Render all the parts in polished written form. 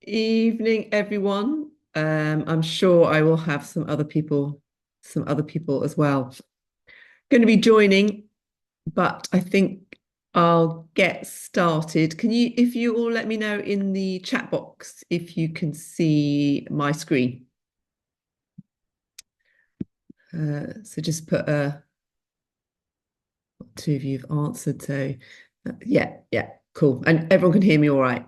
Evening, everyone. I'm sure I will have some other people as well going to be joining, but I think I'll get started. If you all let me know in the chat box if you can see my screen. So just put two of you have answered. So yeah, cool. And everyone can hear me all right.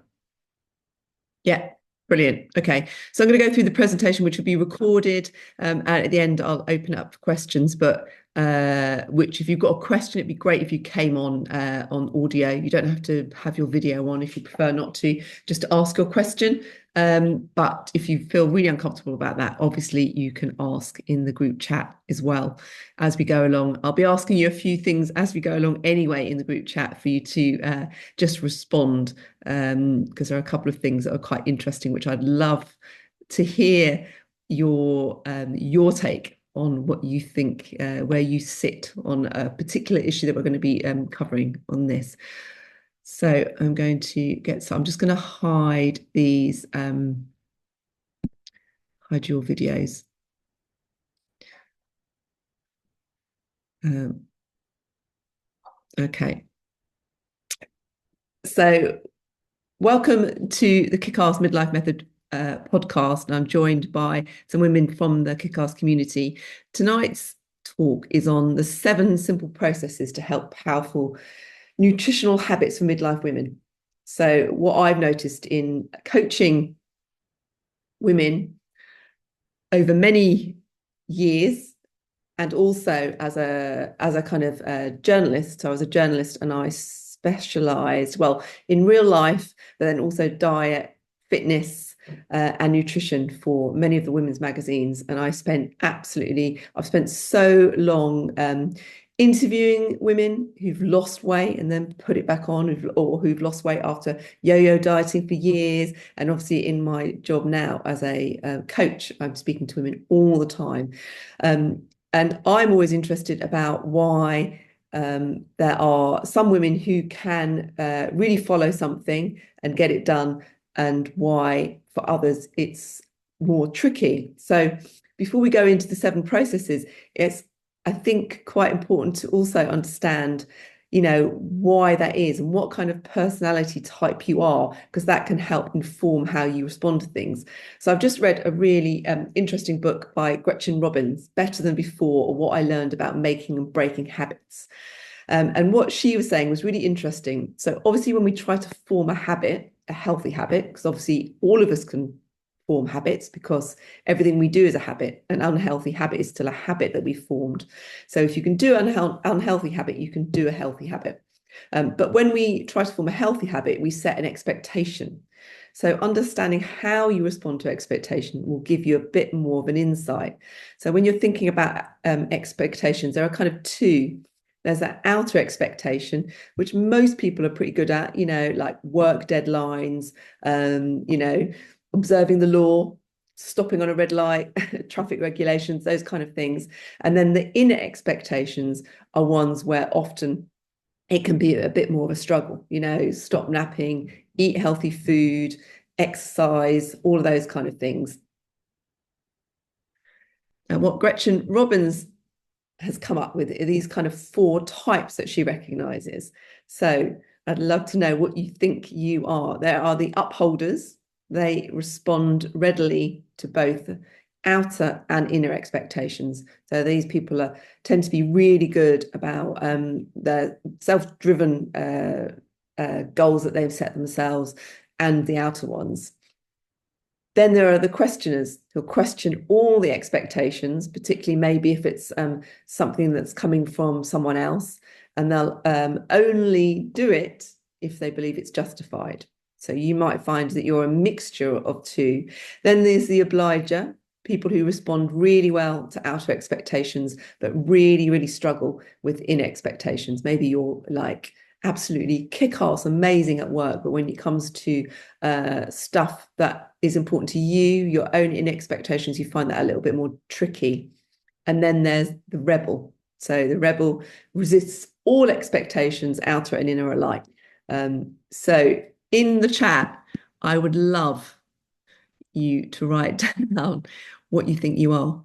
Yeah, brilliant. Okay, so I'm going to go through the presentation, which will be recorded. And at the end, I'll open up for questions. But which, if you've got a question, it'd be great if you came on audio. You don't have to have your video on if you prefer not to, just to ask your question. But if you feel really uncomfortable about that, obviously you can ask in the group chat as well as we go along. I'll be asking you a few things as we go along anyway in the group chat for you to just respond, because there are a couple of things that are quite interesting, which I'd love to hear your take on what you think, where you sit on a particular issue that we're going to be covering on this. So I'm going to I'm just going to hide these, hide your videos. Okay. So welcome to the Kickass Midlife Method podcast. And I'm joined by some women from the Kickass community. Tonight's talk is on the 7 simple processes to help powerful nutritional habits for midlife women. So what I've noticed in coaching women over many years, and also as a kind of journalist. So I was a journalist and I specialised, well, in real life, but then also diet, fitness, and nutrition for many of the women's magazines. And I've spent so long interviewing women who've lost weight and then put it back on, or who've lost weight after yo-yo dieting for years. And obviously in my job now as a coach, I'm speaking to women all the time. And I'm always interested about why there are some women who can really follow something and get it done, and why for others it's more tricky. So before we go into the 7 processes, it's, I think, quite important to also understand, why that is and what kind of personality type you are, because that can help inform how you respond to things. So I've just read a really interesting book by Gretchen Robbins, Better Than Before, or What I Learned About Making and Breaking Habits. And what she was saying was really interesting. So obviously when we try to form a habit, a healthy habit, because obviously all of us can form habits because everything we do is a habit. An unhealthy habit is still a habit that we formed. So if you can do an unhealthy habit, you can do a healthy habit. But when we try to form a healthy habit, we set an expectation. So understanding how you respond to expectation will give you a bit more of an insight. So when you're thinking about expectations, there are kind of 2. There's that outer expectation, which most people are pretty good at, like work deadlines, observing the law, stopping on a red light, traffic regulations, those kind of things. And then the inner expectations are ones where often it can be a bit more of a struggle, stop napping, eat healthy food, exercise, all of those kind of things. And what Gretchen Robbins has come up with are these kind of 4 types that she recognizes. So I'd love to know what you think you are. There are the upholders. They respond readily to both outer and inner expectations. So these people tend to be really good about their self-driven goals that they've set themselves, and the outer ones. Then there are the questioners who'll question all the expectations, particularly maybe if it's something that's coming from someone else, and they'll only do it if they believe it's justified. So you might find that you're a mixture of 2. Then there's the obliger, people who respond really well to outer expectations, but really, really struggle with inner expectations. Maybe you're like absolutely kick-ass, amazing at work, but when it comes to stuff that is important to you, your own inner expectations, you find that a little bit more tricky. And then there's the rebel. So the rebel resists all expectations, outer and inner alike. So in the chat, I would love you to write down what you think you are,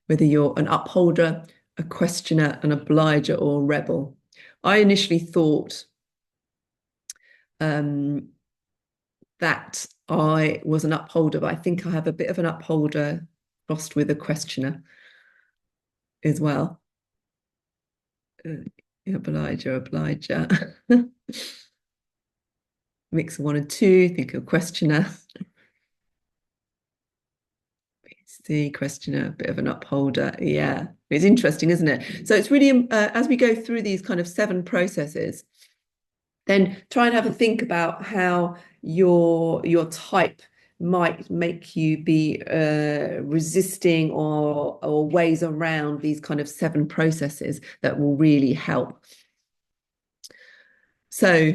whether you're an upholder, a questioner, an obliger, or a rebel. I initially thought that I was an upholder, but I think I have a bit of an upholder crossed with a questioner as well. Obliger. Mix of one and two, think of questioner. It's the questioner, a bit of an upholder. Yeah, it's interesting, isn't it? So it's really, as we go through these kind of 7 processes, then try and have a think about how your type might make you be resisting or ways around these kind of 7 processes that will really help. So,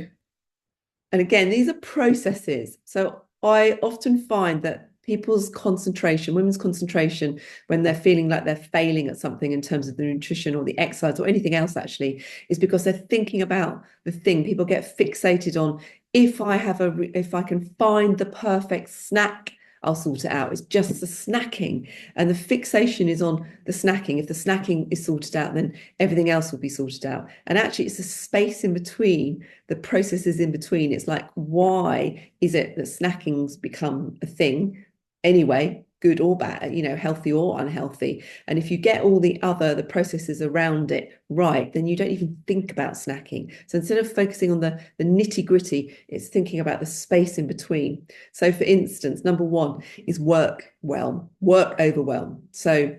and again, these are processes. So I often find that people's concentration, women's concentration, when they're feeling like they're failing at something in terms of the nutrition or the exercise or anything else actually, is because they're thinking about the thing. People get fixated on, if I can find the perfect snack, I'll sort it out. It's just the snacking. And the fixation is on the snacking. If the snacking is sorted out, then everything else will be sorted out. And actually, it's the space in between, the processes in between. It's like, why is it that snacking's become a thing anyway, good or bad, healthy or unhealthy? And if you get all the processes around it right, then you don't even think about snacking. So instead of focusing on the nitty gritty, it's thinking about the space in between. So for instance, number 1 is work overwhelm. So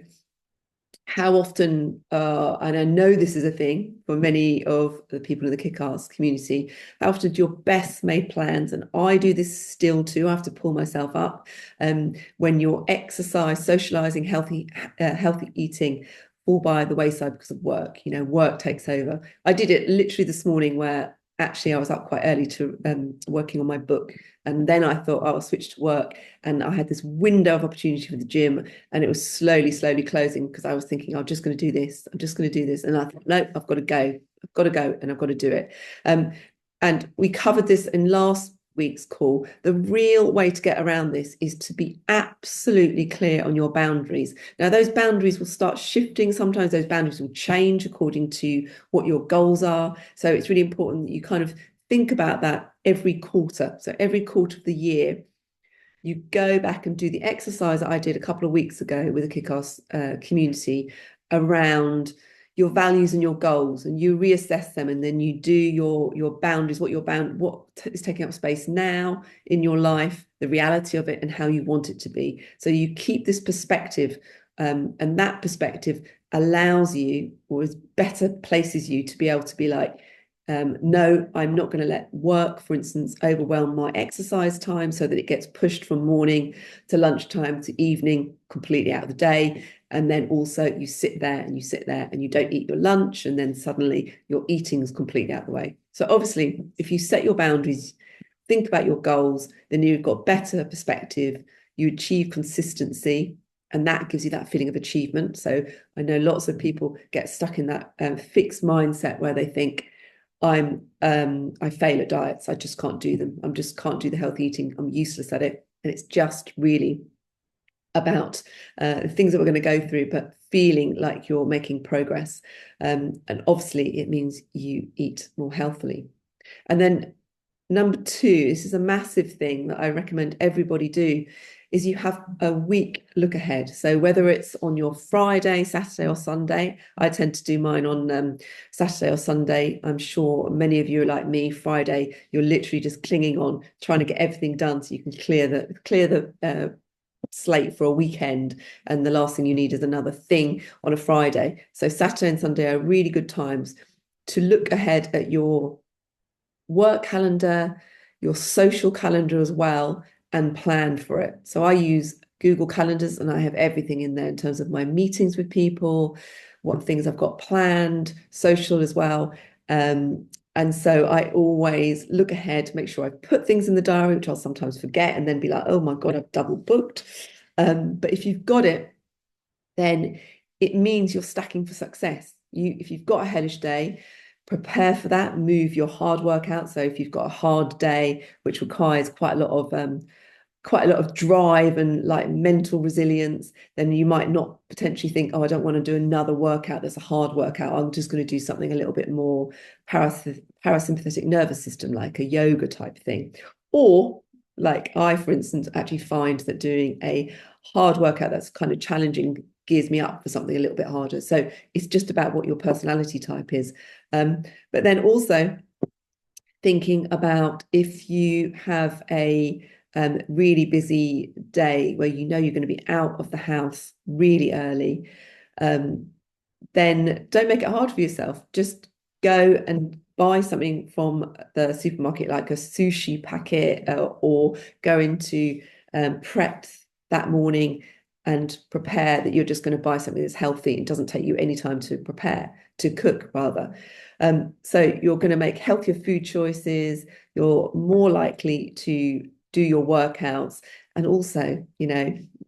how often, and I know this is a thing for many of the people in the Kickass community, how often do your best made plans, and I do this still too, I have to pull myself up, when your exercise, socializing, healthy eating fall by the wayside because of work. Work takes over. I did it literally this morning, where actually I was up quite early to working on my book, and then I thought I'll switch to work, and I had this window of opportunity for the gym, and it was slowly closing, because I was thinking, I'm just going to do this, and I thought, no, I've got to go, and I've got to do it. And we covered this in last week's call. The real way to get around this is to be absolutely clear on your boundaries. Now, those boundaries will start shifting. Sometimes those boundaries will change according to what your goals are. So it's really important that you kind of think about that every quarter. So every quarter of the year, you go back and do the exercise that I did a couple of weeks ago with the Kickass community around your values and your goals, and you reassess them, and then you do your boundaries, what is taking up space now in your life, the reality of it, and how you want it to be. So you keep this perspective, and that perspective allows you, or is better places you to be able to be like, no, I'm not going to let work, for instance, overwhelm my exercise time, so that it gets pushed from morning to lunchtime to evening, completely out of the day. And then also you sit there and you don't eat your lunch, and then suddenly your eating is completely out of the way. So obviously, if you set your boundaries, think about your goals, then you've got better perspective, you achieve consistency, and that gives you that feeling of achievement. So I know lots of people get stuck in that fixed mindset where they think, I fail at diets, I just can't do them. Can't do the healthy eating. I'm useless at it. And it's just really about things that we're going to go through, but feeling like you're making progress. And obviously it means you eat more healthily. And then number 2, this is a massive thing that I recommend everybody do, is you have a week look ahead. So whether it's on your Friday, Saturday or Sunday, I tend to do mine on Saturday or Sunday. I'm sure many of you are like me. Friday, you're literally just clinging on, trying to get everything done so you can clear the slate for a weekend, and the last thing you need is another thing on a Friday. So Saturday and Sunday are really good times to look ahead at your work calendar, your social calendar as well, and plan for it. So I use Google Calendars, and I have everything in there in terms of my meetings with people, what things I've got planned, social as well. And so I always look ahead to make sure I put things in the diary, which I'll sometimes forget, and then be like, oh my God, I've double booked. But if you've got it, then it means you're stacking for success. If you've got a hellish day, prepare for that, move your hard work out. So if you've got a hard day, which requires quite a lot of quite a lot of drive and like mental resilience, then you might not potentially think, oh, I don't want to do another workout that's a hard workout. I'm just going to do something a little bit more parasympathetic nervous system, like a yoga type thing. Or like I, for instance, actually find that doing a hard workout that's kind of challenging gears me up for something a little bit harder. So it's just about what your personality type is. But then also thinking about if you have a really busy day where you know you're going to be out of the house really early, then don't make it hard for yourself. Just go and buy something from the supermarket, like a sushi packet, or go into prep that morning and prepare that you're just going to buy something that's healthy. It doesn't take you any time to prepare, to cook rather. So you're going to make healthier food choices. You're more likely to do your workouts. And also,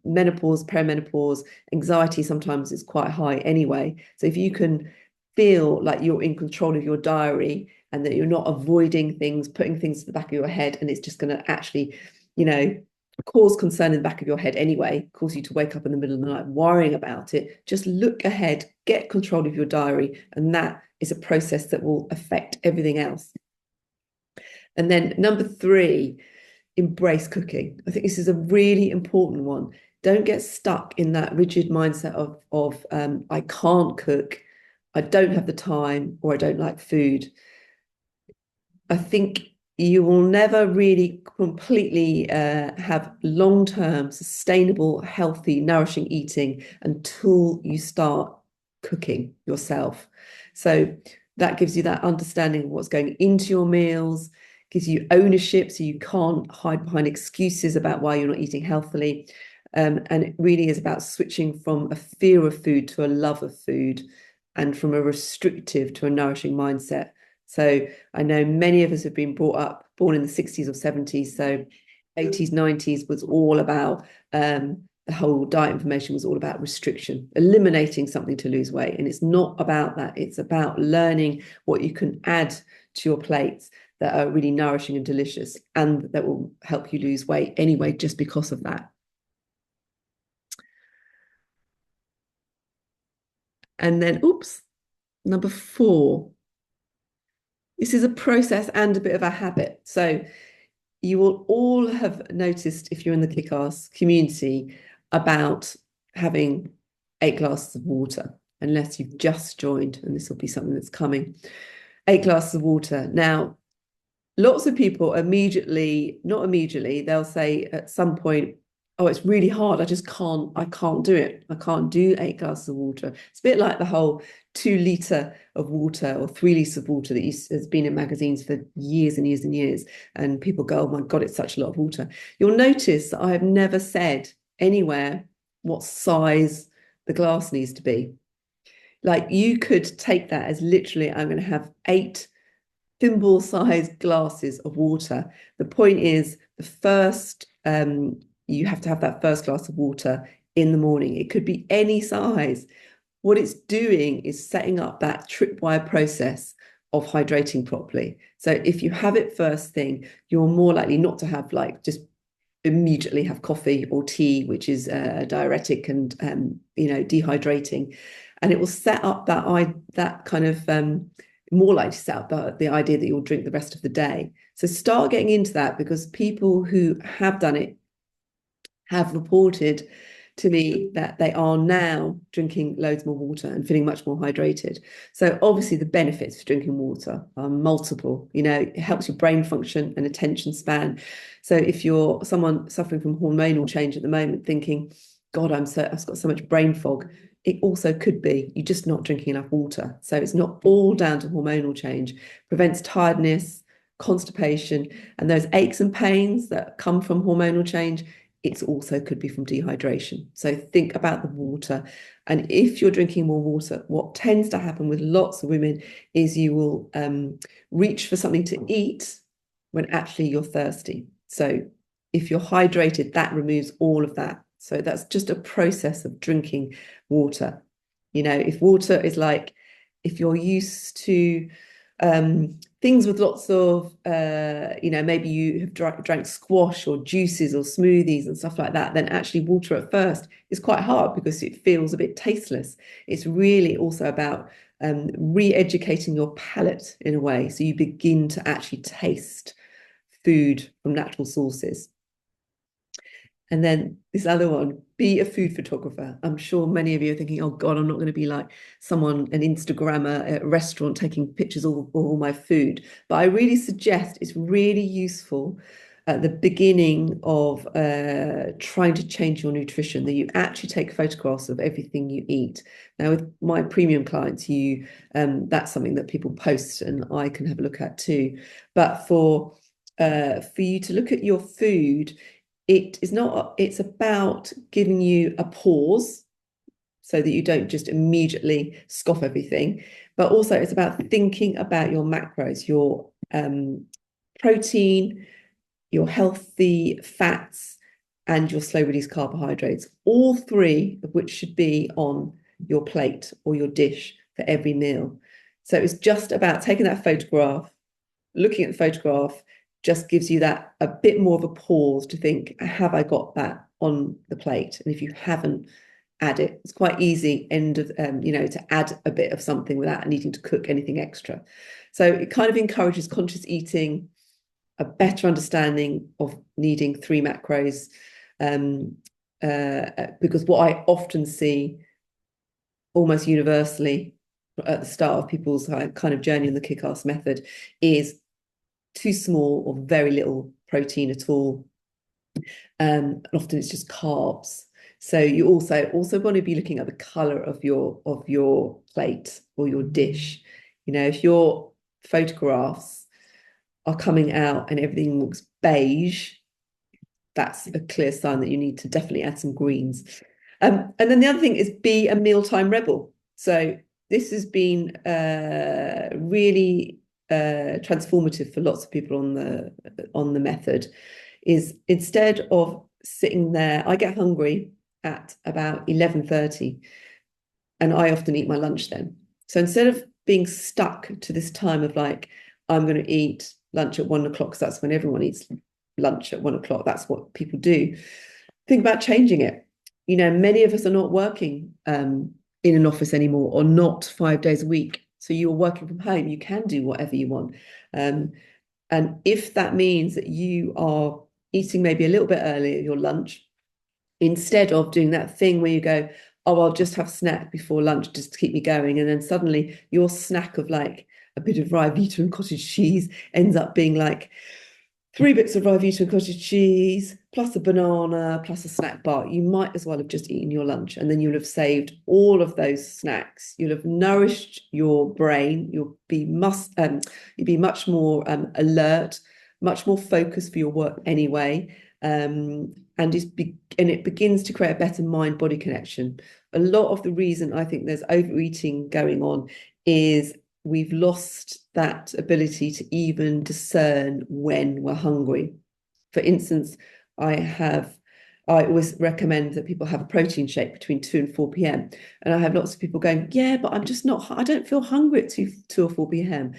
menopause, perimenopause, anxiety sometimes is quite high anyway. So if you can feel like you're in control of your diary and that you're not avoiding things, putting things to the back of your head, and it's just going to actually, cause concern in the back of your head anyway, cause you to wake up in the middle of the night worrying about it, just look ahead, get control of your diary, and that is a process that will affect everything else. And then number 3, embrace cooking. I think this is a really important one. Don't get stuck in that rigid mindset of I can't cook, I don't have the time, or I don't like food. I think you will never really completely have long-term, sustainable, healthy, nourishing eating until you start cooking yourself. So that gives you that understanding of what's going into your meals, gives you ownership, so you can't hide behind excuses about why you're not eating healthily. And it really is about switching from a fear of food to a love of food, and from a restrictive to a nourishing mindset. So I know many of us have been born in the 60s or 70s. So 80s, 90s was all about, the whole diet information was all about restriction, eliminating something to lose weight. And it's not about that. It's about learning what you can add to your plates that are really nourishing and delicious, and that will help you lose weight anyway, just because of that. And then, number 4. This is a process and a bit of a habit. So you will all have noticed, if you're in the Kickass community, about having 8 glasses of water, unless you've just joined, and this will be something that's coming. 8 glasses of water. Now, lots of people not immediately, they'll say at some point, oh, it's really hard. I can't do it. I can't do 8 glasses of water. It's a bit like the whole 2 litre of water or 3 litres of water that has been in magazines for years and years and years. And people go, oh my God, it's such a lot of water. You'll notice that I have never said anywhere what size the glass needs to be. Like, you could take that as literally, I'm going to have 8 thimble-sized glasses of water. The point is, you have to have that first glass of water in the morning. It could be any size. What it's doing is setting up that tripwire process of hydrating properly. So if you have it first thing, you're more likely not to have just immediately have coffee or tea, which is a diuretic and dehydrating, and it will set up that kind of more likely to set up the idea that you'll drink the rest of the day. So start getting into that, because people who have done it have reported to me that they are now drinking loads more water and feeling much more hydrated. So obviously the benefits of drinking water are multiple. It helps your brain function and attention span. So if you're someone suffering from hormonal change at the moment, thinking, God, I've got so much brain fog, it also could be you're just not drinking enough water. So it's not all down to hormonal change. Prevents tiredness, constipation, and those aches and pains that come from hormonal change. It also could be from dehydration. So think about the water. And if you're drinking more water, what tends to happen with lots of women is you will reach for something to eat when actually you're thirsty. So if you're hydrated, that removes all of that. So that's just a process of drinking water. If water is if you're used to Things with lots of, maybe you have drank squash or juices or smoothies and stuff like that, then actually water at first is quite hard because it feels a bit tasteless. It's really also about re-educating your palate in a way, so you begin to actually taste food from natural sources. And then this other one, be a food photographer. I'm sure many of you are thinking, oh God, I'm not going to be like someone, an Instagrammer at a restaurant taking pictures of all my food. But I really suggest it's really useful at the beginning of trying to change your nutrition, that you actually take photographs of everything you eat. Now, with my premium clients, that's something that people post and I can have a look at too. But for you to look at your food, it's about giving you a pause so that you don't just immediately scoff everything, but also it's about thinking about your macros, your protein, your healthy fats, and your slow release carbohydrates, all three of which should be on your plate or your dish for every meal. So it's just about taking that photograph, looking at the photograph, just gives you that a bit more of a pause to think, have I got that on the plate? And if you haven't, add it. It's quite easy to add a bit of something without needing to cook anything extra. So it kind of encourages conscious eating, a better understanding of needing 3 macros, because what I often see almost universally at the start of people's kind of journey in the Kickass method is too small or very little protein at all. And often it's just carbs. So you also want to be looking at the color of your plate or your dish. If your photographs are coming out and everything looks beige, that's a clear sign that you need to definitely add some greens. And then the other thing is be a mealtime rebel. So this has been really transformative for lots of people on the method. Is instead of sitting there, I get hungry at about 11:30, and I often eat my lunch then. So instead of being stuck to this time of like, I'm going to eat lunch at 1 o'clock, because that's when everyone eats lunch at 1 o'clock. That's what people do. Think about changing it. Many of us are not working in an office anymore, or not 5 days a week. So you're working from home. You can do whatever you want. And if that means that you are eating maybe a little bit earlier your lunch, instead of doing that thing where you go, oh, I'll just have a snack before lunch just to keep me going. And then suddenly your snack of like a bit of Ribena and cottage cheese ends up being like 3 bits of Ribena and cottage cheese, plus a banana, plus a snack bar. You might as well have just eaten your lunch, and then you'll have saved all of those snacks. You'll have nourished your brain. You'll be much more alert, much more focused for your work anyway. And it begins to create a better mind-body connection. A lot of the reason I think there's overeating going on is we've lost that ability to even discern when we're hungry. For instance, I always recommend that people have a protein shake between 2 and 4 p.m. And I have lots of people going, yeah, but I don't feel hungry at 2 or 4 p.m.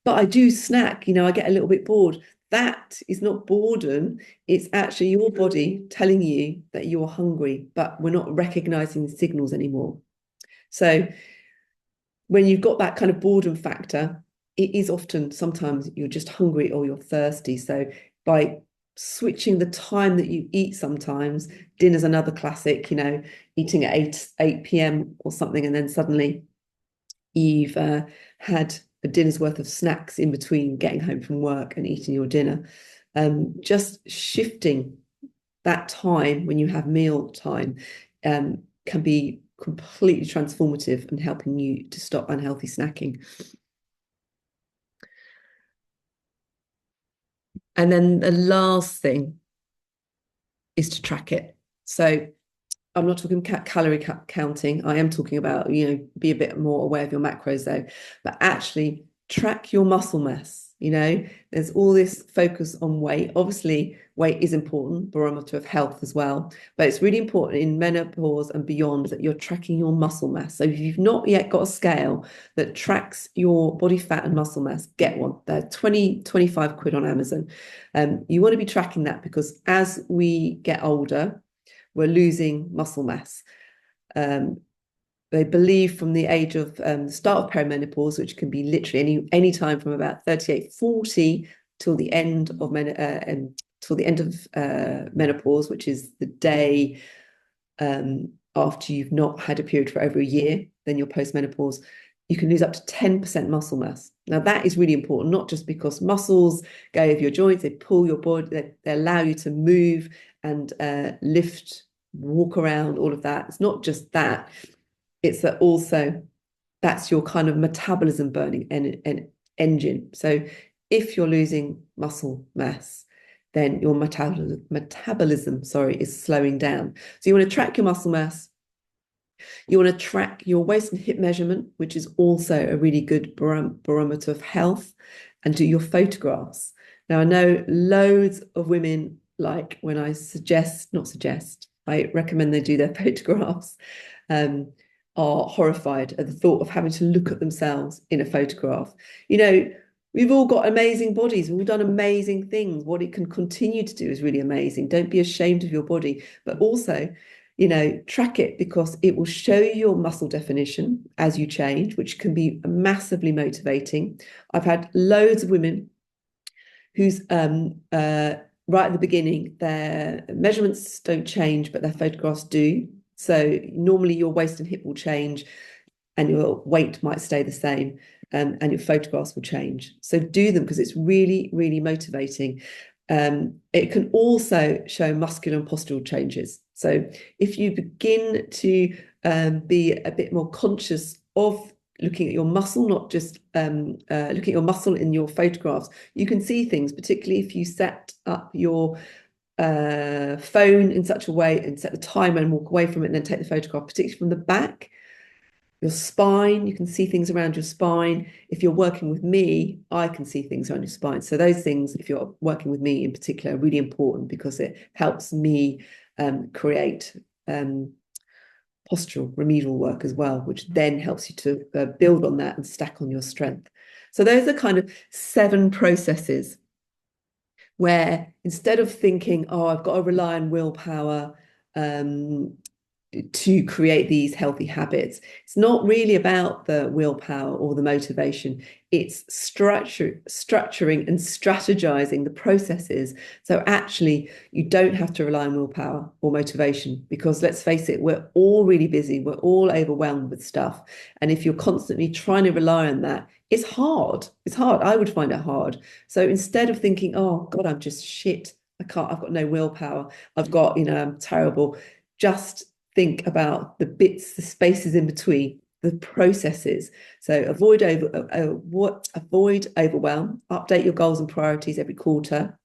But I do snack, I get a little bit bored. That is not boredom. It's actually your body telling you that you are hungry, but we're not recognizing the signals anymore. So when you've got that kind of boredom factor, it is often sometimes you're just hungry or you're thirsty. So by switching the time that you eat, sometimes dinner's another classic, eating at 8 p.m. or something, and then suddenly you've had a dinner's worth of snacks in between getting home from work and eating your dinner. Just shifting that time when you have meal time can be completely transformative and helping you to stop unhealthy snacking. And then the last thing is to track it. So I'm not talking calorie counting. I am talking about, be a bit more aware of your macros though, but actually track your muscle mass. There's all this focus on weight. Obviously, weight is important, barometer of health as well, but it's really important in menopause and beyond that you're tracking your muscle mass. So if you've not yet got a scale that tracks your body fat and muscle mass, get one. They're 25 quid on Amazon. You want to be tracking that because as we get older, we're losing muscle mass. They believe from the age of the start of perimenopause, which can be literally any time from about 38, 40 till the end of menopause, which is the day after you've not had a period for over a year, then you're postmenopause. You can lose up to 10% muscle mass. Now that is really important, not just because muscles go over your joints, they pull your body, they allow you to move and lift, walk around, all of that. It's not just that. It's that also that's your kind of metabolism burning engine. So if you're losing muscle mass, then your metabolism, is slowing down. So you want to track your muscle mass. You want to track your waist and hip measurement, which is also a really good barometer of health, and do your photographs. Now, I know loads of women like when I I recommend they do their photographs, are horrified at the thought of having to look at themselves in a photograph. We've all got amazing bodies. We've all done amazing things. What it can continue to do is really amazing. Don't be ashamed of your body, but also, track it because it will show your muscle definition as you change, which can be massively motivating. I've had loads of women who's right at the beginning, their measurements don't change, but their photographs do. So normally your waist and hip will change and your weight might stay the same, and your photographs will change. So do them because it's really, really motivating. It can also show muscular and postural changes. So if you begin to be a bit more conscious of looking at your muscle, not just looking at your muscle in your photographs, you can see things, particularly if you set up your phone in such a way and set the timer and walk away from it and then take the photograph, particularly from the back. Your spine, you can see things around your spine. If you're working with me, I can see things around your spine. So those things, if you're working with me in particular, are really important because it helps me create postural remedial work as well, which then helps you to build on that and stack on your strength. So those are kind of 7 processes where instead of thinking, oh, I've got to rely on willpower to create these healthy habits, it's not really about the willpower or the motivation. It's structuring and strategizing the processes. So actually, you don't have to rely on willpower or motivation because let's face it, we're all really busy. We're all overwhelmed with stuff. And if you're constantly trying to rely on that, it's hard. It's hard. I would find it hard. So instead of thinking, oh God, I'm just shit. I've got no willpower. I'm terrible. Just think about the bits, the spaces in between, the processes. So avoid overwhelm, update your goals and priorities every quarter,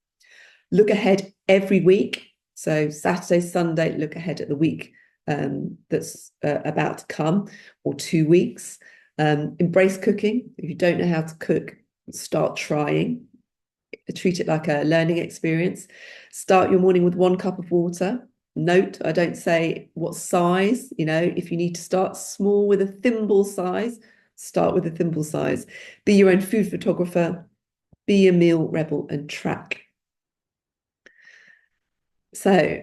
look ahead every week. So Saturday, Sunday, look ahead at the week that's about to come, or 2 weeks. Embrace cooking. If you don't know how to cook, start trying. Treat it like a learning experience. Start your morning with 1 cup of water. Note, I don't say what size. If you need to start small with a thimble size, start with a thimble size. Be your own food photographer. Be a meal rebel and track. So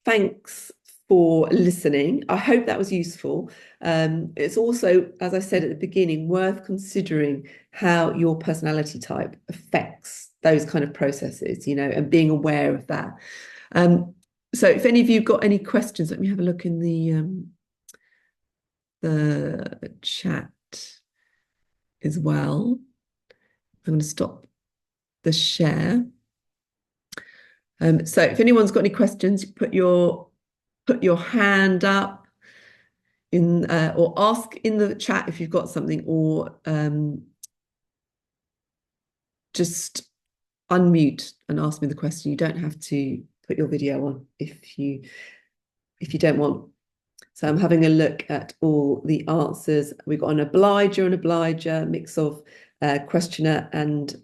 thanks for listening. I hope that was useful. It's also, as I said at the beginning, worth considering how your personality type affects those kind of processes, and being aware of that. So if any of you got any questions, let me have a look in the chat as well. I'm going to stop the share. So if anyone's got any questions, put your hand up or ask in the chat if you've got something, or just unmute and ask me the question. You don't have to put your video on if you don't want. So I'm having a look at all the answers. We've got an obliger, mix of questioner and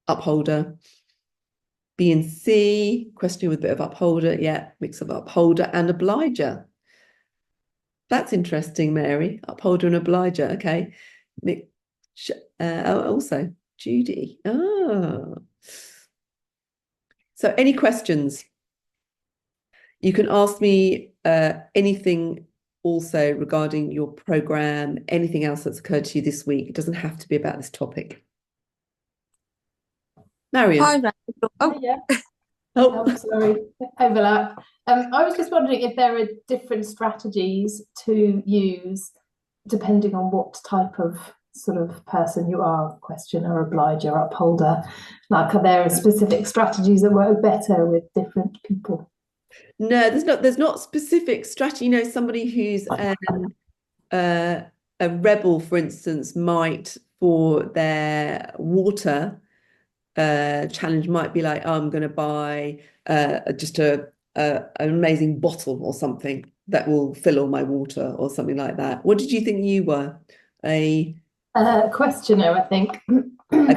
upholder. B and C, questioner with a bit of upholder. Yeah, mix of upholder and obliger. That's interesting, Mary. Upholder and obliger. Okay. Also, Judy. Oh. So any questions? You can ask me anything also regarding your program, anything else that's occurred to you this week. It doesn't have to be about this topic. Marion. Hi, Rachael. Oh, Yeah. Oh, Oh, sorry, overlap. I was just wondering if there are different strategies to use depending on what type of sort of person you are, questioner, obliger, upholder. Like, are there specific strategies that work better with different people? no, there's not specific strategy. Somebody who's a rebel, for instance, might for their water challenge might be like, oh, I'm going to buy just an amazing bottle or something that will fill all my water or something like that. What did you think you were? A Questioner, I think.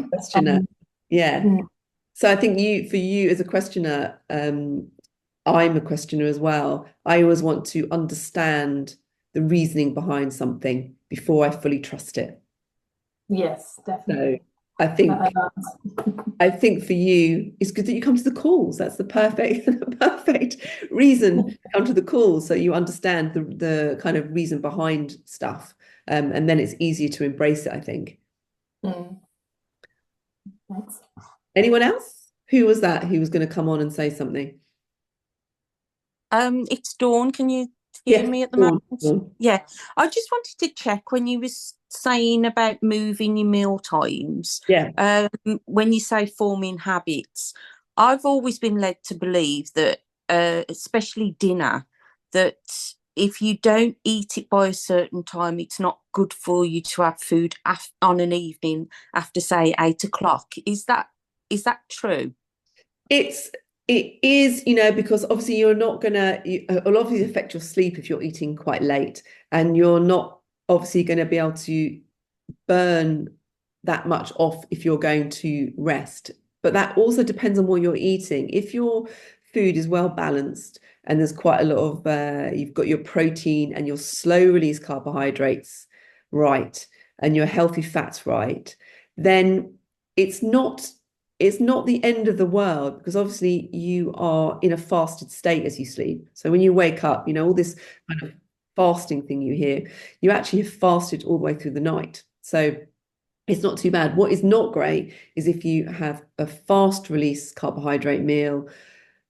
questioner. Yeah. Mm, So I think for you as a questioner, I'm a questioner as well. I always want to understand the reasoning behind something before I fully trust it. yes, So definitely. I think That aligns. I think for you, it's good that you come to the calls. That's the perfect reason to come to the calls, so you understand the kind of reason behind stuff, and then it's easier to embrace it, I think. Mm, thanks. Anyone else? Who was that who was going to come on and say something? it's Dawn. Can you hear Yes, me at the go on, moment? go on. Yeah, I just wanted to check when you was saying about moving your meal times. Yeah. When you say forming habits, I've always been led to believe that, especially dinner, that if you don't eat it by a certain time, it's not good for you to have food on an evening after, say, 8 o'clock. Is that true? It's it is, because obviously you're not gonna it'll obviously affect your sleep if you're eating quite late, and you're not obviously going to be able to burn that much off if you're going to rest. But that also depends on what you're eating. If your food is well balanced and there's quite a lot of you've got your protein and your slow release carbohydrates right, and your healthy fats right, then it's not it's not the end of the world, because obviously you are in a fasted state as you sleep. So when you wake up, all this kind of fasting thing you hear, you actually have fasted all the way through the night. So it's not too bad. What is not great is if you have a fast release carbohydrate meal,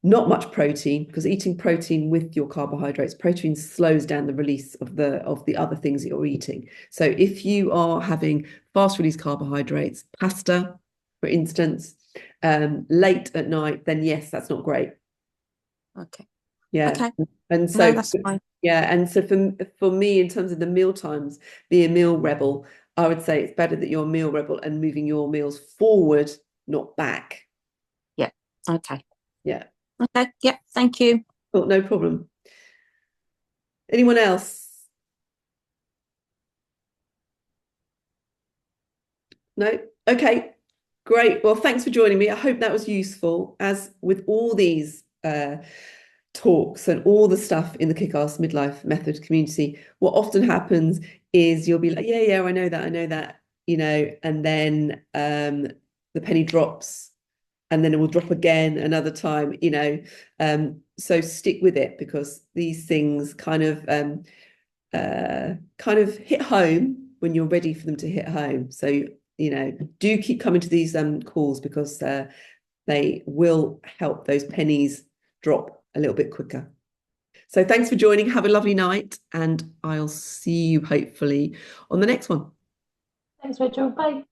not much protein, because eating protein with your carbohydrates, protein slows down the release of the other things that you're eating. So if you are having fast release carbohydrates, pasta, for instance, late at night, then yes, that's not great. Okay. Yeah. Okay. And No, so, that's fine. yeah. And so for me, in terms of the meal times, be a meal rebel, I would say it's better that you're a meal rebel and moving your meals forward, not back. Yeah. Okay. Yeah. Okay. Yeah. Thank you. Oh, no problem. Anyone else? No? Okay. Great. Well, thanks for joining me. I hope that was useful. As with all these talks and all the stuff in the Kickass Midlife Method community, what often happens is you'll be like, yeah, I know that, and then the penny drops, and then it will drop again another time, so stick with it, because these things kind of hit home when you're ready for them to hit home. So, do keep coming to these calls, because they will help those pennies drop a little bit quicker. So thanks for joining. Have a lovely night, and I'll see you hopefully on the next one. Thanks, Rachel. Bye.